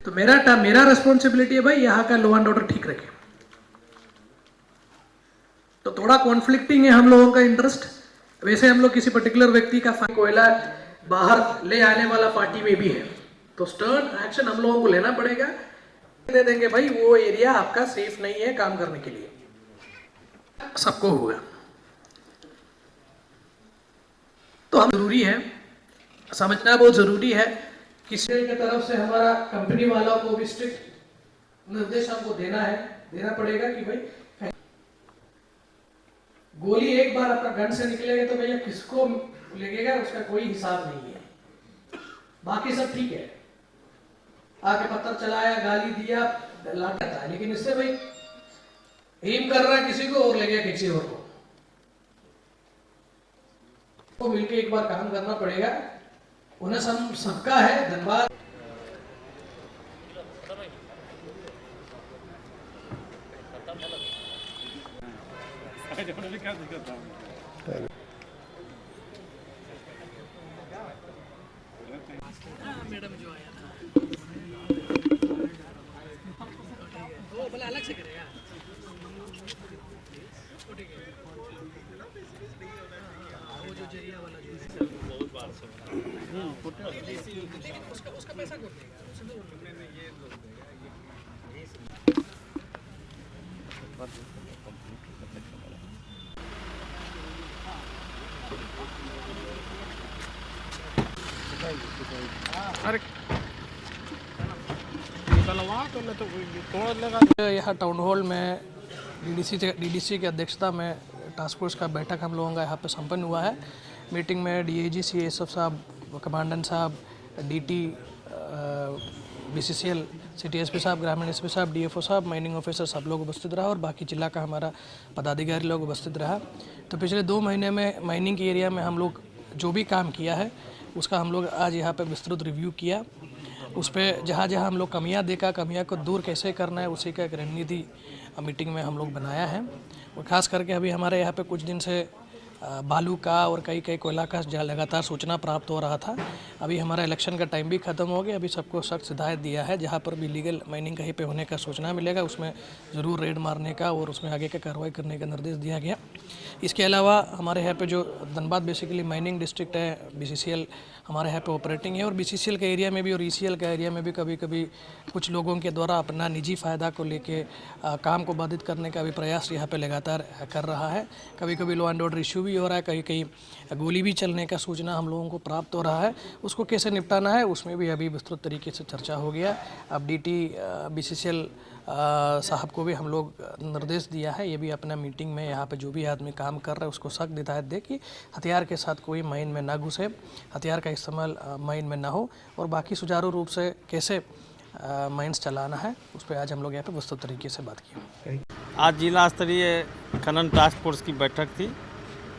तो मेरा रिस्पॉन्सिबिलिटी है भाई यहाँ का लॉ एंड ऑर्डर ठीक रखे। तो थोड़ा कॉन्फ्लिक्टिंग है हम लोगों का इंटरेस्ट। वैसे हम लोग किसी पर्टिकुलर व्यक्ति का कोयला बाहर ले आने वाला पार्टी में भी है, तो स्टर्न एक्शन हम लोगों को लेना पड़ेगा। दे देंगे भाई वो एरिया आपका सेफ नहीं है काम करने के लिए, सबको होगा। तो हम जरूरी है समझना, बहुत जरूरी है। किसी की तरफ से हमारा कंपनी वालों को भी स्ट्रिक्ट निर्देश हमको देना पड़ेगा कि भाई गोली एक बार आपका गन से निकलेगा तो भैया किसको लगेगा उसका कोई हिसाब नहीं है। बाकी सब ठीक है, आके पत्थर चलाया, गाली दिया, लाता है, लेकिन इससे भाई एम कर रहा है किसी को और लगेगा किसी और को मिलके एक बार काम करना पड़ेगा। उन्हें सबका है। धन्यवाद। मैडम जो आया था वो बोला अलग से करेगा। वो जो जरिया वाला जो बहुत बार से लेकिन उसका पैसा कौन देगा? यहाँ टाउन हॉल में डीडीसी की अध्यक्षता में टास्क फोर्स का बैठक हम लोगों का यहाँ पे संपन्न हुआ है। मीटिंग में डीआईजी सीएसएफ साहब, कमांडेंट साहब, डीटी, बीसीसीएल, सिटी एसपी साहब, ग्रामीण एसपी साहब, डीएफओ साहब, माइनिंग ऑफिसर सब लोग उपस्थित रहा और बाकी जिला का हमारा पदाधिकारी लोग उपस्थित रहा। तो पिछले 2 महीने में माइनिंग के एरिया में हम लोग जो भी काम किया है उसका हम लोग आज यहाँ पे विस्तृत रिव्यू किया। उस पर जहाँ हम लोग कमियाँ देखा, कमियाँ को दूर कैसे करना है उसी का एक रणनीति मीटिंग में हम लोग बनाया है। और ख़ास करके अभी हमारे यहाँ पे कुछ दिन से बालू का और कई कोयला का लगातार सूचना प्राप्त हो रहा था। अभी हमारा इलेक्शन का टाइम भी ख़त्म हो गया। अभी सबको सख्त हिदायत दिया है, जहाँ पर भी लीगल माइनिंग कहीं पे होने का सूचना मिलेगा उसमें ज़रूर रेड मारने का और उसमें आगे का कार्रवाई करने का निर्देश दिया गया। इसके अलावा हमारे यहाँ पे जो धनबाद बेसिकली माइनिंग डिस्ट्रिक्ट है, बीसीसीएल हमारे यहाँ पे ऑपरेटिंग है और बीसीसीएल के एरिया में भी और ईसीएल के एरिया में भी कभी कभी कुछ लोगों के द्वारा अपना निजी फ़ायदा को लेके काम को बाधित करने का भी प्रयास यहाँ पे लगातार कर रहा है। कभी कभी लॉ एंड ऑर्डर इशू भी हो रहा है, कहीं कहीं गोली भी चलने का सूचना हम लोगों को प्राप्त हो रहा है। उसको कैसे निपटाना है उसमें भी अभी विस्तृत तरीके से चर्चा हो गया। अब डीटी बीसीसीएल साहब को भी हम लोग निर्देश दिया है, ये भी अपना मीटिंग में यहाँ पे जो भी आदमी काम कर रहा है उसको सख्त हिदायत दे कि हथियार के साथ कोई माइन में ना घुसे, हथियार का इस्तेमाल माइन में ना हो और बाकी सुचारू रूप से कैसे माइंस चलाना है उस पर आज हम लोग यहाँ पे विस्तृत तरीके से बात की। आज जिला स्तरीय खनन टास्क फोर्स की बैठक थी।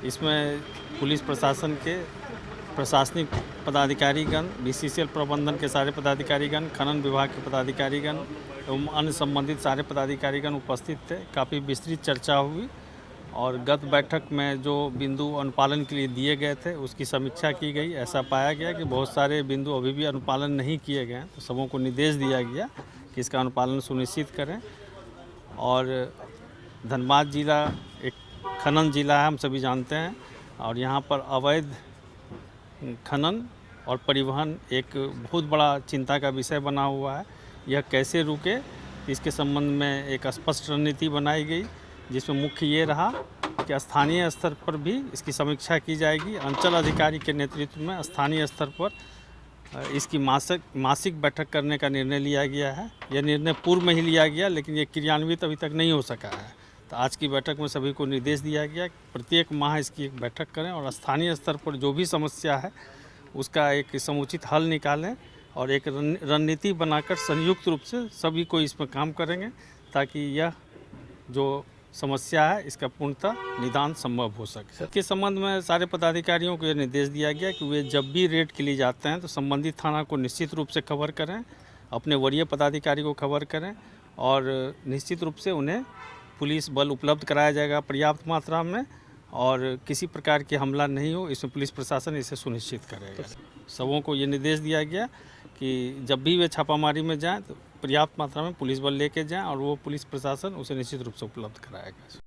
इसमें पुलिस प्रशासन के प्रशासनिक पदाधिकारीगण, बीसीसीएल प्रबंधन के सारे पदाधिकारीगण, खनन विभाग के पदाधिकारीगण एवं अन्य संबंधित सारे पदाधिकारीगण उपस्थित थे। काफ़ी विस्तृत चर्चा हुई और गत बैठक में जो बिंदु अनुपालन के लिए दिए गए थे उसकी समीक्षा की गई। ऐसा पाया गया कि बहुत सारे बिंदु अभी भी अनुपालन नहीं किए गए हैं, तो सबों को निर्देश दिया गया कि इसका अनुपालन सुनिश्चित करें। और धनबाद जिला एक खनन जिला है, हम सभी जानते हैं, और यहाँ पर अवैध खनन और परिवहन एक बहुत बड़ा चिंता का विषय बना हुआ है। यह कैसे रुके इसके संबंध में एक स्पष्ट रणनीति बनाई गई, जिसमें मुख्य ये रहा कि स्थानीय स्तर पर भी इसकी समीक्षा की जाएगी। अंचल अधिकारी के नेतृत्व में स्थानीय स्तर पर इसकी मासिक बैठक करने का निर्णय लिया गया है। यह निर्णय पूर्व में ही लिया गया, लेकिन ये क्रियान्वित अभी तक नहीं हो सका है। तो आज की बैठक में सभी को निर्देश दिया गया कि प्रत्येक माह इसकी एक बैठक करें और स्थानीय स्तर पर जो भी समस्या है उसका एक समुचित हल निकालें और एक रणनीति बनाकर संयुक्त रूप से सभी को इसमें काम करेंगे, ताकि यह जो समस्या है इसका पूर्णतः निदान संभव हो सके। इसके संबंध में सारे पदाधिकारियों को यह निर्देश दिया गया कि वे जब भी रेड के लिए जाते हैं तो संबंधित थाना को निश्चित रूप से खबर करें, अपने वरीय पदाधिकारी को खबर करें और निश्चित रूप से उन्हें पुलिस बल उपलब्ध कराया जाएगा पर्याप्त मात्रा में और किसी प्रकार की हमला नहीं हो, इसमें पुलिस प्रशासन इसे सुनिश्चित करेगा। सबों को ये निर्देश दिया गया कि जब भी वे छापामारी में जाएं तो पर्याप्त मात्रा में पुलिस बल लेके जाएं और वो पुलिस प्रशासन उसे निश्चित रूप से उपलब्ध कराएगा।